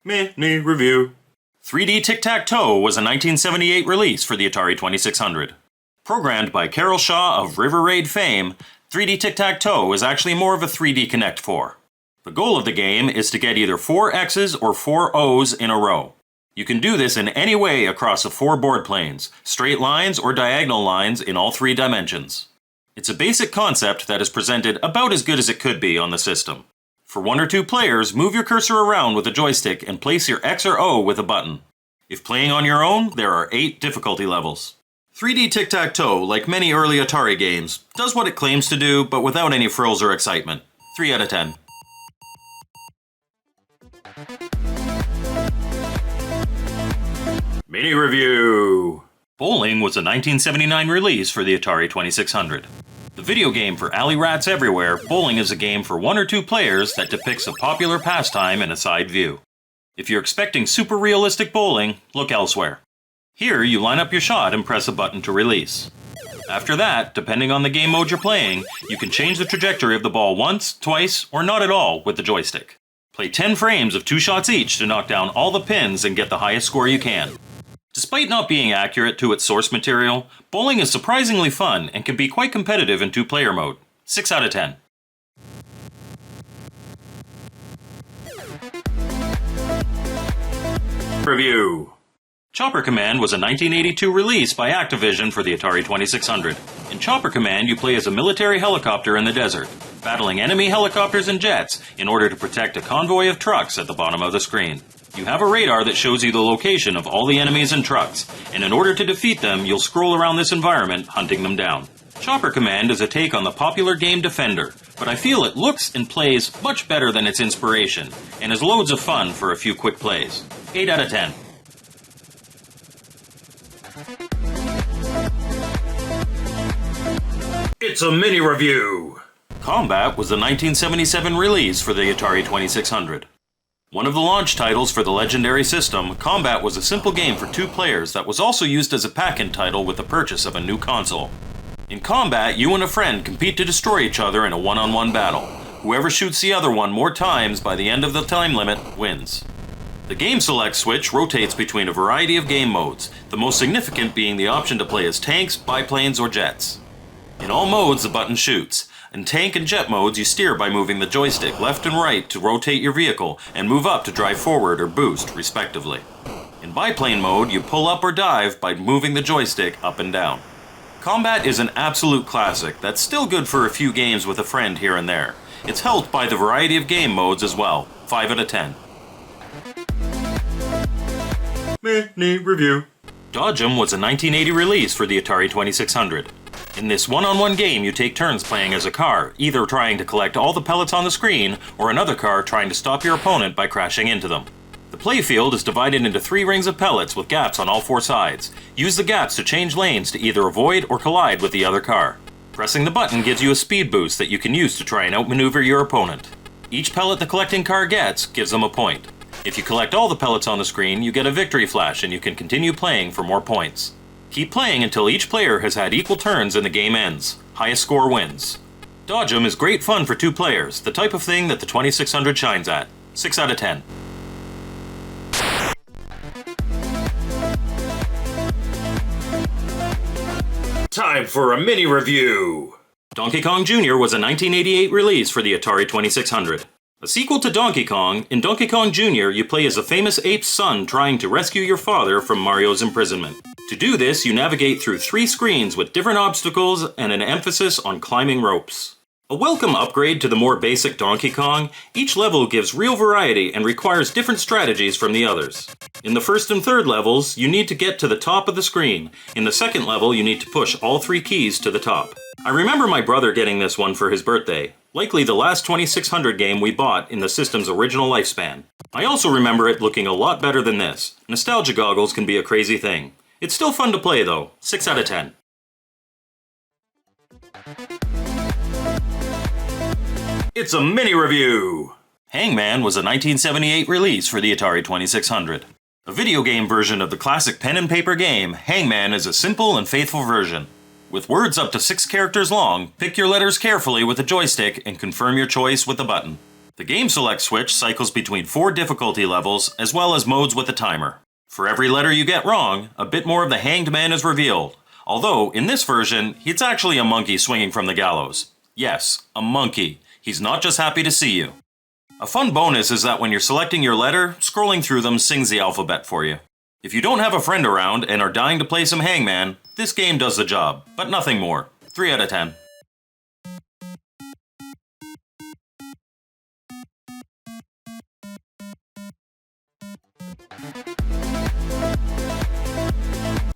Mini review. 3D Tic-Tac-Toe was a 1978 release for the Atari 2600. Programmed by Carol Shaw of River Raid fame, 3D Tic-Tac-Toe is actually more of a 3D Connect 4. The goal of the game is to get either 4 X's or 4 O's in a row. You can do this in any way across the 4 board planes, straight lines or diagonal lines in all 3 dimensions. It's a basic concept that is presented about as good as it could be on the system. For 1 or 2 players, move your cursor around with a joystick and place your X or O with a button. If playing on your own, there are 8 difficulty levels. 3D Tic-Tac-Toe, like many early Atari games, does what it claims to do, but without any frills or excitement. 3 out of 10. Mini review. Bowling was a 1979 release for the Atari 2600. The video game for alley rats everywhere, bowling is a game for 1 or 2 players that depicts a popular pastime in a side view. If you're expecting super realistic bowling, look elsewhere. Here, you line up your shot and press a button to release. After that, depending on the game mode you're playing, you can change the trajectory of the ball once, twice, or not at all with the joystick. Play 10 frames of 2 shots each to knock down all the pins and get the highest score you can. Despite not being accurate to its source material, bowling is surprisingly fun and can be quite competitive in 2-player mode. 6 out of 10. Review. Chopper Command was a 1982 release by Activision for the Atari 2600. In Chopper Command, you play as a military helicopter in the desert, battling enemy helicopters and jets in order to protect a convoy of trucks at the bottom of the screen. You have a radar that shows you the location of all the enemies and trucks, and in order to defeat them, you'll scroll around this environment, hunting them down. Chopper Command is a take on the popular game Defender, but I feel it looks and plays much better than its inspiration, and is loads of fun for a few quick plays. 8 out of 10. It's a mini review! Combat was the 1977 release for the Atari 2600. One of the launch titles for the legendary system, Combat was a simple game for 2 players that was also used as a pack-in title with the purchase of a new console. In Combat, you and a friend compete to destroy each other in a one-on-one battle. Whoever shoots the other one more times by the end of the time limit wins. The Game Select switch rotates between a variety of game modes, the most significant being the option to play as tanks, biplanes, or jets. In all modes, the button shoots. In tank and jet modes, you steer by moving the joystick left and right to rotate your vehicle and move up to drive forward or boost, respectively. In biplane mode, you pull up or dive by moving the joystick up and down. Combat is an absolute classic that's still good for a few games with a friend here and there. It's helped by the variety of game modes as well. 5 out of 10. Mini review. Dodge'em was a 1980 release for the Atari 2600. In this one-on-one game, you take turns playing as a car, either trying to collect all the pellets on the screen, or another car trying to stop your opponent by crashing into them. The playfield is divided into 3 rings of pellets with gaps on all 4 sides. Use the gaps to change lanes to either avoid or collide with the other car. Pressing the button gives you a speed boost that you can use to try and outmaneuver your opponent. Each pellet the collecting car gets gives them a point. If you collect all the pellets on the screen, you get a victory flash and you can continue playing for more points. Keep playing until each player has had equal turns and the game ends. Highest score wins. Dodge'em is great fun for 2 players, the type of thing that the 2600 shines at. 6 out of 10. Time for a mini review! Donkey Kong Jr. was a 1988 release for the Atari 2600. A sequel to Donkey Kong, in Donkey Kong Jr. you play as a famous ape's son trying to rescue your father from Mario's imprisonment. To do this, you navigate through 3 screens with different obstacles and an emphasis on climbing ropes. A welcome upgrade to the more basic Donkey Kong, each level gives real variety and requires different strategies from the others. In the first and third levels, you need to get to the top of the screen. In the second level, you need to push all 3 keys to the top. I remember my brother getting this one for his birthday, likely the last 2600 game we bought in the system's original lifespan. I also remember it looking a lot better than this. Nostalgia goggles can be a crazy thing. It's still fun to play though. 6 out of 10. It's a mini review! Hangman was a 1978 release for the Atari 2600. A video game version of the classic pen and paper game, Hangman is a simple and faithful version. With words up to 6 characters long, pick your letters carefully with a joystick and confirm your choice with a button. The game select switch cycles between 4 difficulty levels as well as modes with a timer. For every letter you get wrong, a bit more of the Hanged Man is revealed. Although, in this version, it's actually a monkey swinging from the gallows. Yes, a monkey. He's not just happy to see you. A fun bonus is that when you're selecting your letter, scrolling through them sings the alphabet for you. If you don't have a friend around and are dying to play some Hangman, this game does the job, but nothing more. 3 out of 10.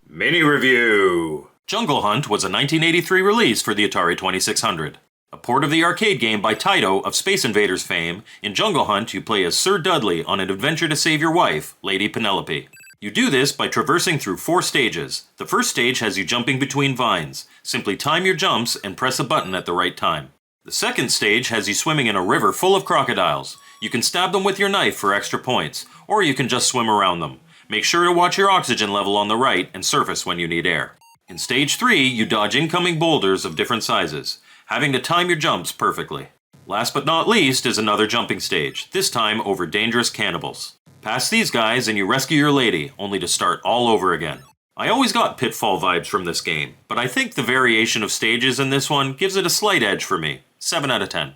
Mini Review! Jungle Hunt was a 1983 release for the Atari 2600. A port of the arcade game by Taito of Space Invaders fame, in Jungle Hunt you play as Sir Dudley on an adventure to save your wife, Lady Penelope. You do this by traversing through 4 stages. The first stage has you jumping between vines. Simply time your jumps and press a button at the right time. The second stage has you swimming in a river full of crocodiles. You can stab them with your knife for extra points, or you can just swim around them. Make sure to watch your oxygen level on the right and surface when you need air. In stage 3, you dodge incoming boulders of different sizes, having to time your jumps perfectly. Last but not least is another jumping stage, this time over dangerous cannibals. Pass these guys and you rescue your lady, only to start all over again. I always got Pitfall vibes from this game, but I think the variation of stages in this one gives it a slight edge for me. 7 out of 10.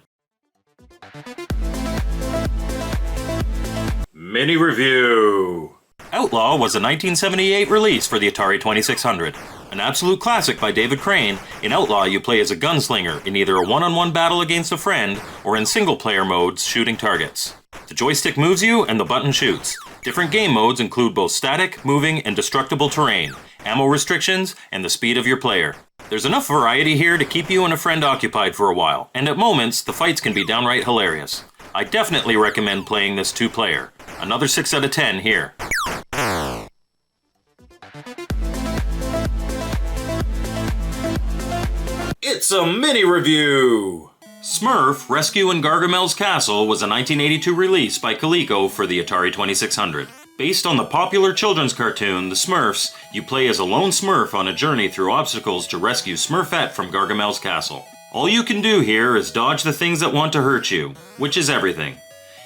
Mini Review! Outlaw was a 1978 release for the Atari 2600. An absolute classic by David Crane, in Outlaw you play as a gunslinger in either a one-on-one battle against a friend or in single-player modes shooting targets. The joystick moves you and the button shoots. Different game modes include both static, moving, and destructible terrain, ammo restrictions, and the speed of your player. There's enough variety here to keep you and a friend occupied for a while, and at moments the fights can be downright hilarious. I definitely recommend playing this 2-player. Another 6 out of 10 here. It's a mini review! Smurf, Rescue in Gargamel's Castle was a 1982 release by Coleco for the Atari 2600. Based on the popular children's cartoon, The Smurfs, you play as a lone Smurf on a journey through obstacles to rescue Smurfette from Gargamel's castle. All you can do here is dodge the things that want to hurt you, which is everything.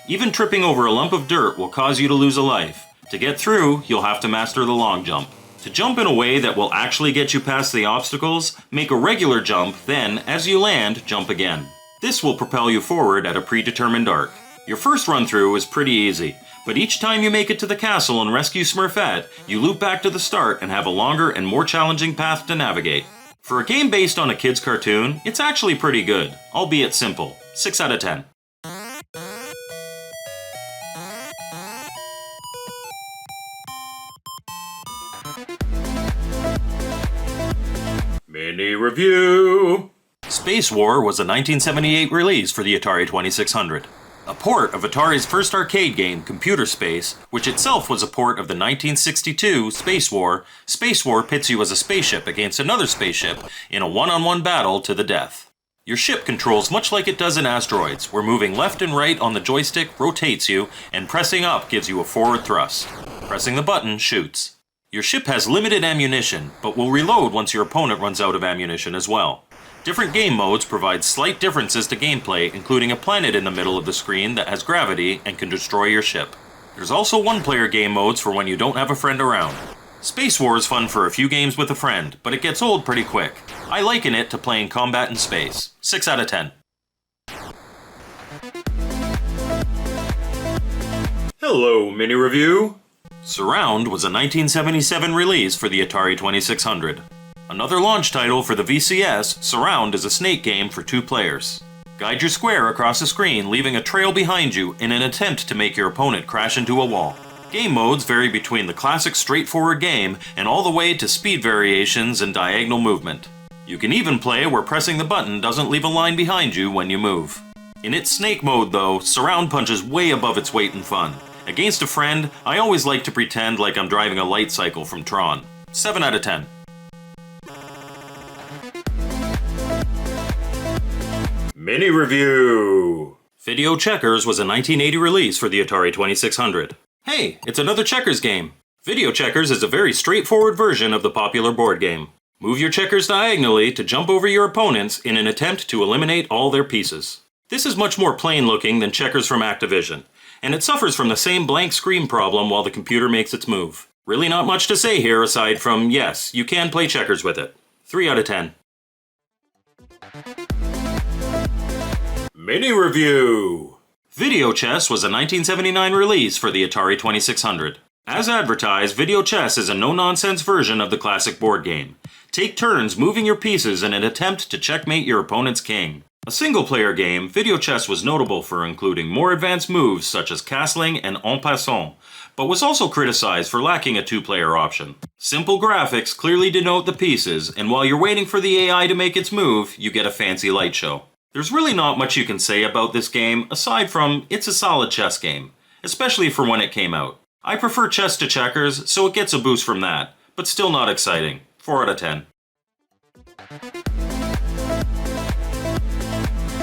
Even tripping over a lump of dirt will cause you to lose a life. To get through, you'll have to master the long jump. To jump in a way that will actually get you past the obstacles, make a regular jump, then, as you land, jump again. This will propel you forward at a predetermined arc. Your first run-through is pretty easy, but each time you make it to the castle and rescue Smurfette, you loop back to the start and have a longer and more challenging path to navigate. For a game based on a kid's cartoon, it's actually pretty good, albeit simple. 6 out of 10. Mini Review! Space War was a 1978 release for the Atari 2600. A port of Atari's first arcade game, Computer Space, which itself was a port of the 1962 Space War pits you as a spaceship against another spaceship in a one-on-one battle to the death. Your ship controls much like it does in Asteroids, where moving left and right on the joystick rotates you, and pressing up gives you a forward thrust. Pressing the button shoots. Your ship has limited ammunition, but will reload once your opponent runs out of ammunition as well. Different game modes provide slight differences to gameplay, including a planet in the middle of the screen that has gravity and can destroy your ship. There's also one-player game modes for when you don't have a friend around. Space War is fun for a few games with a friend, but it gets old pretty quick. I liken it to playing combat in space. 6 out of 10. Hello, Mini Review! Surround was a 1977 release for the Atari 2600. Another launch title for the VCS, Surround is a snake game for 2 players. Guide your square across the screen, leaving a trail behind you in an attempt to make your opponent crash into a wall. Game modes vary between the classic straightforward game and all the way to speed variations and diagonal movement. You can even play where pressing the button doesn't leave a line behind you when you move. In its snake mode though, Surround punches way above its weight in fun. Against a friend, I always like to pretend like I'm driving a light cycle from Tron. 7 out of 10. Mini Review! Video Checkers was a 1980 release for the Atari 2600. Hey, it's another checkers game! Video Checkers is a very straightforward version of the popular board game. Move your checkers diagonally to jump over your opponents in an attempt to eliminate all their pieces. This is much more plain looking than checkers from Activision, and it suffers from the same blank screen problem while the computer makes its move. Really not much to say here aside from, yes, you can play checkers with it. 3 out of 10. Mini Review! Video Chess was a 1979 release for the Atari 2600. As advertised, Video Chess is a no-nonsense version of the classic board game. Take turns moving your pieces in an attempt to checkmate your opponent's king. A single-player game, Video Chess was notable for including more advanced moves such as castling and en passant, but was also criticized for lacking a two-player option. Simple graphics clearly denote the pieces, and while you're waiting for the AI to make its move, you get a fancy light show. There's really not much you can say about this game, aside from it's a solid chess game, especially for when it came out. I prefer chess to checkers, so it gets a boost from that, but still not exciting. 4 out of 10.